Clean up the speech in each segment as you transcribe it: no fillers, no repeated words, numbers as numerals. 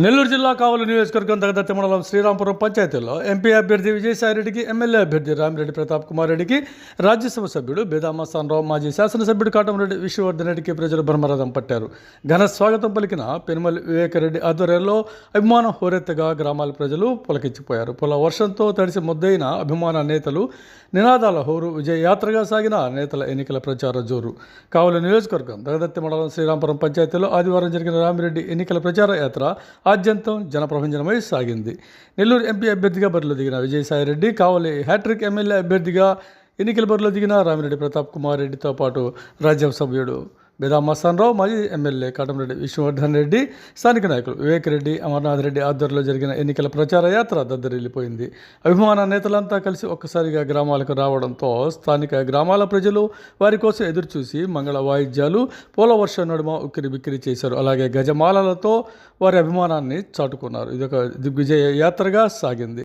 నెల్లూరు జిల్లా కావలి నియోజకవర్గం దగదత్తి మండలం శ్రీరాంపురం పంచాయతీలో ఎంపీ అభ్యర్థి విజయసాయిరెడ్డికి, ఎమ్మెల్యే అభ్యర్థి రామిరెడ్డి ప్రతాప్ కుమార్ రెడ్డికి, రాజ్యసభ సభ్యుడు బేదామస్తానరావు, మాజీ శాసనసభ్యుడు కాటంరెడ్డి విష్ణువర్ధన్ రెడ్డికి ప్రజలు బ్రహ్మరథం పట్టారు. ఘన స్వాగతం పలికిన పెనుమలి వివేకరెడ్డి ఆధ్వర్యంలో అభిమానం హోరెత్తగా గ్రామాల ప్రజలు పులకించిపోయారు. పొల వర్షంతో తడిసి ముద్దయిన అభిమాన నేతలు నినాదాల హోరు విజయయాత్రగా సాగిన నేతల ఎన్నికల ప్రచార జోరు. కావలి నియోజకవర్గం దగదత్తి మండలం శ్రీరాంపురం పంచాయతీలో ఆదివారం జరిగిన రామిరెడ్డి ఎన్నికల ప్రచార యాత్ర ఆద్యంతం జనప్రభంజనమై సాగింది. నెల్లూరు ఎంపీ అభ్యర్థిగా బరిలో దిగిన విజయసాయిరెడ్డి, కావలి హ్యాట్రిక్ ఎమ్మెల్యే అభ్యర్థిగా ఎన్నికల బరిలో దిగిన రామిరెడ్డి ప్రతాప్ కుమార్ రెడ్డితో పాటు రాజ్యసభ సభ్యుడు బేదామస్తానరావు, మాజీ ఎమ్మెల్యే కాటంరెడ్డి విష్ణువర్ధన్ రెడ్డి, స్థానిక నాయకులు వివేకరెడ్డి, అమర్నాథ్ రెడ్డి ఆధ్వర్యంలో జరిగిన ఎన్నికల ప్రచార యాత్ర దద్దరిల్లిపోయింది. అభిమాన నేతలంతా కలిసి ఒక్కసారిగా గ్రామాలకు రావడంతో స్థానిక గ్రామాల ప్రజలు వారి కోసం ఎదురుచూసి మంగళ వాయిద్యాలు, పూల వర్షం నడుమ ఉక్కిరి బిక్కిరి చేశారు. అలాగే గజమాలలతో వారి అభిమానాన్ని చాటుకున్నారు. ఇదొక దిగ్విజయ యాత్రగా సాగింది.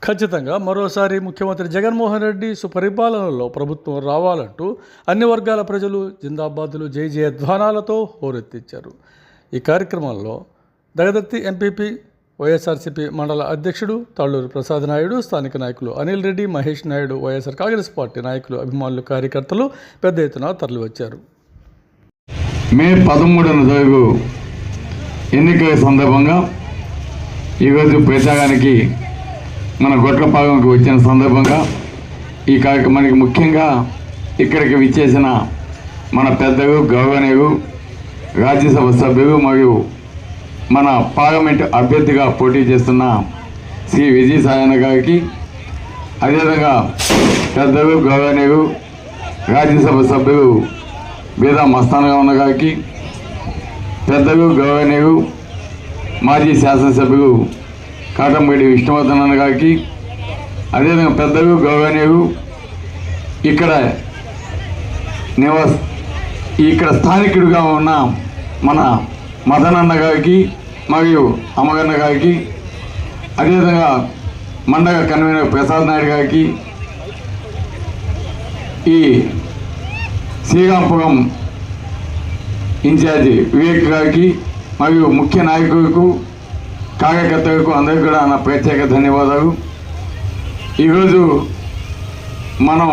ఖచ్చితంగా మరోసారి ముఖ్యమంత్రి జగన్మోహన్ రెడ్డి సుపరిపాలనలో ప్రభుత్వం రావాలంటూ అన్ని వర్గాల ప్రజలు జిందాబాదులు, జై జయధ్వానాలతో హోరెత్తించారు. ఈ కార్యక్రమంలో దగదత్తి ఎంపీపీ, వైఎస్ఆర్సీపీ మండల అధ్యక్షుడు తాళ్ళూరు ప్రసాద్ నాయుడు, స్థానిక నాయకులు అనిల్ రెడ్డి, మహేష్ నాయుడు, వైఎస్ఆర్ కాంగ్రెస్ పార్టీ నాయకులు, అభిమానులు, కార్యకర్తలు పెద్ద ఎత్తున తరలివచ్చారు. మే 13న జరుగు ఎన్నికల సందర్భంగా ఈరోజు ప్రచారానికి మన గొట్లపాలెంకి వచ్చిన సందర్భంగా ఈ కార్యక్రమానికి ముఖ్యంగా ఇక్కడికి విచ్చేసిన మన పెద్దలు, గౌరవనీయులు, రాజ్యసభ సభ్యులు మరియు మన పార్లమెంటు అభ్యర్థిగా పోటీ చేస్తున్న శ్రీ విజయసాయన్న గారికి, అదేవిధంగా పెద్దలు, గౌరవనీయులు, రాజ్యసభ సభ్యులు బేదామస్తానరావు గారికి, పెద్దలు, గౌరవనీయులు, మాజీ శాసనసభ్యులు కాటంరెడ్డి విష్ణువర్ధన్ గారికి, అదేవిధంగా పెద్దలు, గౌరవనీయులు, ఇక్కడ స్థానికుడిగా ఉన్న మన మదనన్న గారికి మరియు అమ్మగన్న గారికి, అదేవిధంగా మండల కన్వీనర్ ప్రసాద్ నాయుడు గారికి, ఈ శ్రీరాంపురం ఇన్ఛార్జి వివేక్ గారికి మరియు ముఖ్య నాయకులకు, కార్యకర్తలకు అందరికీ కూడా నా ప్రత్యేక ధన్యవాదాలు. ఈరోజు మనం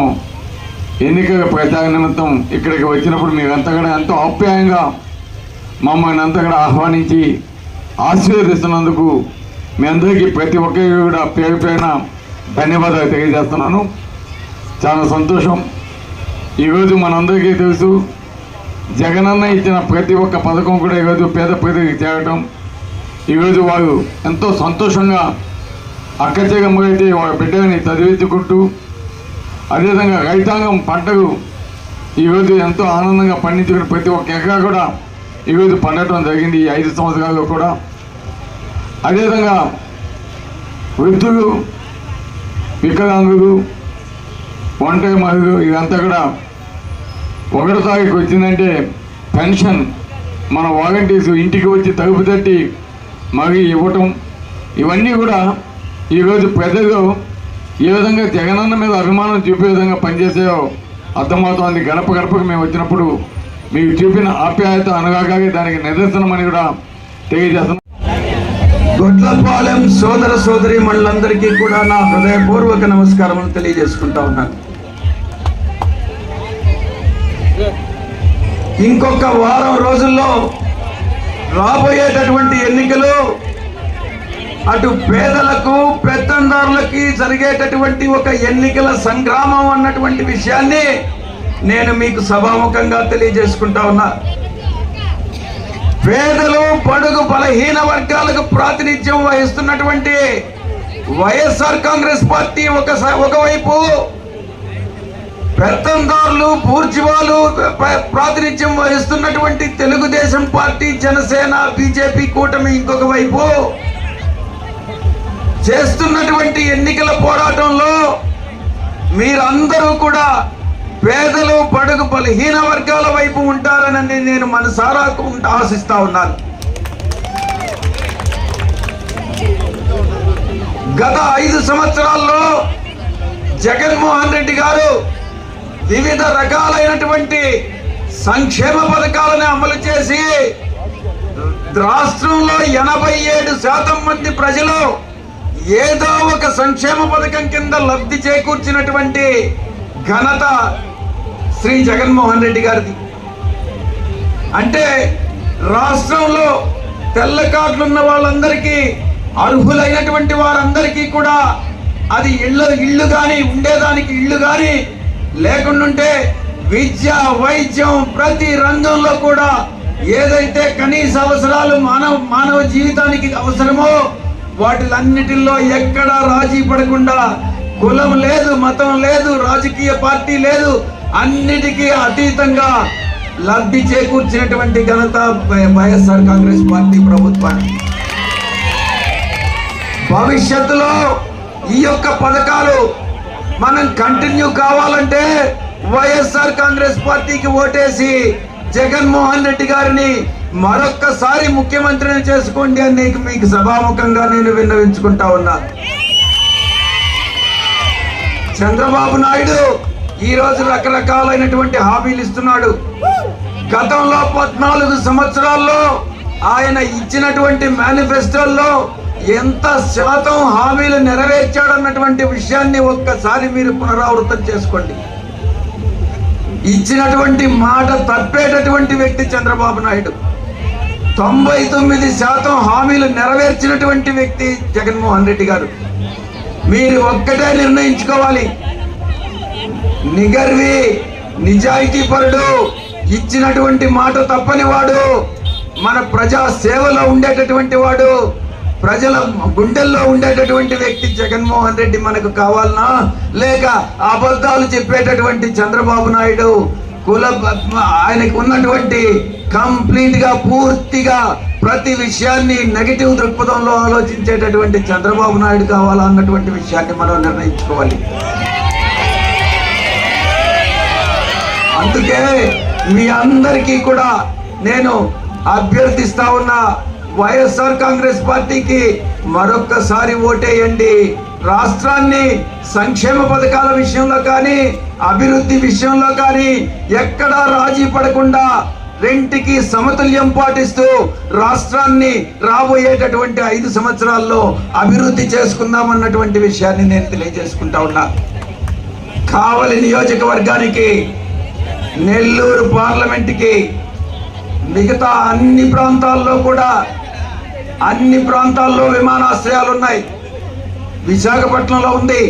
ఎన్నికల ప్రచార నిమిత్తం ఇక్కడికి వచ్చినప్పుడు మీరంతా కూడా ఎంతో ఆప్యాయంగా మమ్మల్ని అంతా కూడా ఆహ్వానించి ఆశీర్వదిస్తున్నందుకు మీ అందరికీ ప్రతి ఒక్కరికి కూడా పేరు పేరున ధన్యవాదాలు తెలియజేస్తున్నాను. చాలా సంతోషం. ఈరోజు మనందరికీ తెలుసు, జగనన్న ఇచ్చిన ప్రతి ఒక్క పథకం కూడా ఈరోజు పేద ప్రజలకు చేరటం, ఈరోజు వారు ఎంతో సంతోషంగా అక్కచెగమ్మగైతే వాళ్ళ బిడ్డని చదివించుకుంటూ, అదేవిధంగా రైతాంగం పంటలు ఈరోజు ఎంతో ఆనందంగా పండించుకుని ప్రతి ఒక్క ఎకరా కూడా ఈరోజు పండటం జరిగింది ఈ 5 సంవత్సరాల్లో కూడా. అదేవిధంగా వృద్ధులు, వికలాంగులు, ఒంటరి మహిళలు ఇదంతా కూడా 1వ తారీఖు వచ్చిందంటే పెన్షన్ మన వాలంటీర్స్ ఇంటికి వచ్చి తలుపు తట్టి మరీ ఇవ్వటం, ఇవన్నీ కూడా ఈరోజు ప్రజలు ఏ విధంగా జగనన్న మీద అభిమానం చూపే విధంగా పనిచేసాయో అర్థమవుతోంది. గడప గడపకు మేము వచ్చినప్పుడు మీకు చూపిన ఆప్యాయత, అనురాగాగే దానికి నిదర్శనమని కూడా తెలియజేస్తున్నాం. గొట్లపాలెం సోదర సోదరి మనులందరికీ కూడా నా హృదయపూర్వక నమస్కారములు తెలియజేసుకుంటా ఉన్నాను. ఇంకొక వారం రోజుల్లో రాబోయేటటువంటి ఎన్నికలు అటు పేదలకు, పెత్తందారులకి జరిగేటటువంటి ఒక ఎన్నికల సంగ్రామం అన్నటువంటి విషయాన్ని నేను మీకు సభాముఖంగా తెలియజేసుకుంటా ఉన్నా. పేదలు, బడుగు, బలహీన వర్గాలకు ప్రాతినిధ్యం వహిస్తున్నటువంటి వైఎస్ఆర్ కాంగ్రెస్ పార్టీ ఒకవైపు, పెత్తందారులు, బూర్జువాలు ప్రాతినిధ్యం వహిస్తున్నటువంటి తెలుగుదేశం పార్టీ, జనసేన, బీజేపీ కూటమి ఇంకొక వైపు చేస్తున్నటువంటి ఎన్నికల పోరాటంలో మీరందరూ కూడా పేదలు, బడుగు, బలహీన వర్గాల వైపు ఉంటారని నేను మనసారా ఆశిస్తా ఉన్నాను. గత 5 సంవత్సరాల్లో జగన్మోహన్ రెడ్డి గారు వివిధ రకాలైనటువంటి సంక్షేమ పథకాలను అమలు చేసి రాష్ట్రంలో 87% మంది ప్రజలు ఏదో ఒక సంక్షేమ పథకం కింద లబ్ధి చేకూర్చినటువంటి ఘనత శ్రీ జగన్మోహన్ రెడ్డి గారిది. అంటే రాష్ట్రంలో తెల్ల కార్డులు ఉన్న వాళ్ళందరికీ, అర్హులైనటువంటి వారందరికీ కూడా అది ఇళ్ళు కానీ ఉండేదానికి ఇళ్ళు కానీ లేకుండుంటే విద్య, వైద్యం ప్రతి రంగంలో కూడా ఏదైతే కనీస అవసరాలు మానవ జీవితానికి అవసరమో వాటిలన్నిటిలో ఎక్కడా రాజీ పడకుండా, కులం లేదు, మతం లేదు, రాజకీయ పార్టీ లేదు, అన్నిటికీ అతీతంగా లబ్ధి చేకూర్చినటువంటి ఘనత వైఎస్ఆర్ కాంగ్రెస్ పార్టీ ప్రభుత్వానికి. భవిష్యత్తులో ఈ యొక్క పథకాలు మనం కంటిన్యూ కావాలంటే వైఎస్ఆర్ కాంగ్రెస్ పార్టీకి ఓటేసి జగన్మోహన్ రెడ్డి గారిని మరొక్కసారి ముఖ్యమంత్రిని చేసుకోండి అని మీకు సభాముఖంగా నేను విన్నవించుకుంటా ఉన్నా. చంద్రబాబు నాయుడు ఈ రోజు రకరకాలైనటువంటి హామీలు ఇస్తున్నాడు. గతంలో 14 సంవత్సరాల్లో ఆయన ఇచ్చినటువంటి మేనిఫెస్టోల్లో ఎంత శాతం హామీలు నెరవేర్చాడన్నటువంటి విషయాన్ని ఒక్కసారి మీరు పునరావృతం చేసుకోండి. ఇచ్చినటువంటి మాట తప్పేటటువంటి వ్యక్తి చంద్రబాబు నాయుడు. 99% హామీలు నెరవేర్చినటువంటి వ్యక్తి జగన్మోహన్ రెడ్డి గారు. మీరు ఒక్కటే నిర్ణయించుకోవాలి, నిగర్వి, నిజాయితీ పరుడు, ఇచ్చినటువంటి మాట తప్పని వాడు, మన ప్రజా సేవలో ఉండేటటువంటి వాడు, ప్రజల గుండెల్లో ఉండేటటువంటి వ్యక్తి జగన్మోహన్ రెడ్డి మనకు కావాలనా, లేక అబద్ధాలు చెప్పేటటువంటి చంద్రబాబు నాయుడు ఆయనకు ఉన్నటువంటి కంప్లీట్ గా పూర్తిగా ప్రతి విషయాన్ని నెగటివ్ దృక్పథంలో ఆలోచించేటటువంటి చంద్రబాబు నాయుడు కావాలా అన్నటువంటి విషయాన్ని మనం నిర్ణయించుకోవాలి. అందుకే మీ అందరికీ కూడా నేను అభ్యర్థిస్తా ఉన్నా, వైఎస్ఆర్ కాంగ్రెస్ పార్టీకి మరొక్కసారి ఓటేయండి. రాష్ట్రాన్ని సంక్షేమ పథకాల విషయంలో కానీ, అభివృద్ధి విషయంలో కానీ ఎక్కడా రాజీ పడకుండా రెంటికి సమతుల్యం పాటిస్తూ రాష్ట్రాన్ని రాబోయేటటువంటి 5 సంవత్సరాల్లో అభివృద్ధి చేసుకుందామన్నటువంటి విషయాన్ని నేను తెలియజేసుకుంటా ఉన్నా. కావలి నియోజకవర్గానికి, నెల్లూరు పార్లమెంటుకి, మిగతా అన్ని ప్రాంతాల్లో కూడా అన్ని ప్రాంతాల్లో విమానాశ్రయాలు ఉన్నాయి. విశాఖపట్నంలో ఉంది,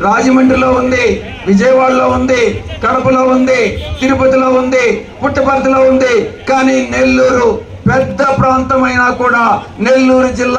రాజమండ్రిలో ఉంది, విజయవాడలో ఉంది, కడపలో ఉంది, తిరుపతిలో ఉంది, పుట్టపర్తిలో ఉంది. కానీ నెల్లూరు పెద్ద ప్రాంతమైనా కూడా నెల్లూరు జిల్లా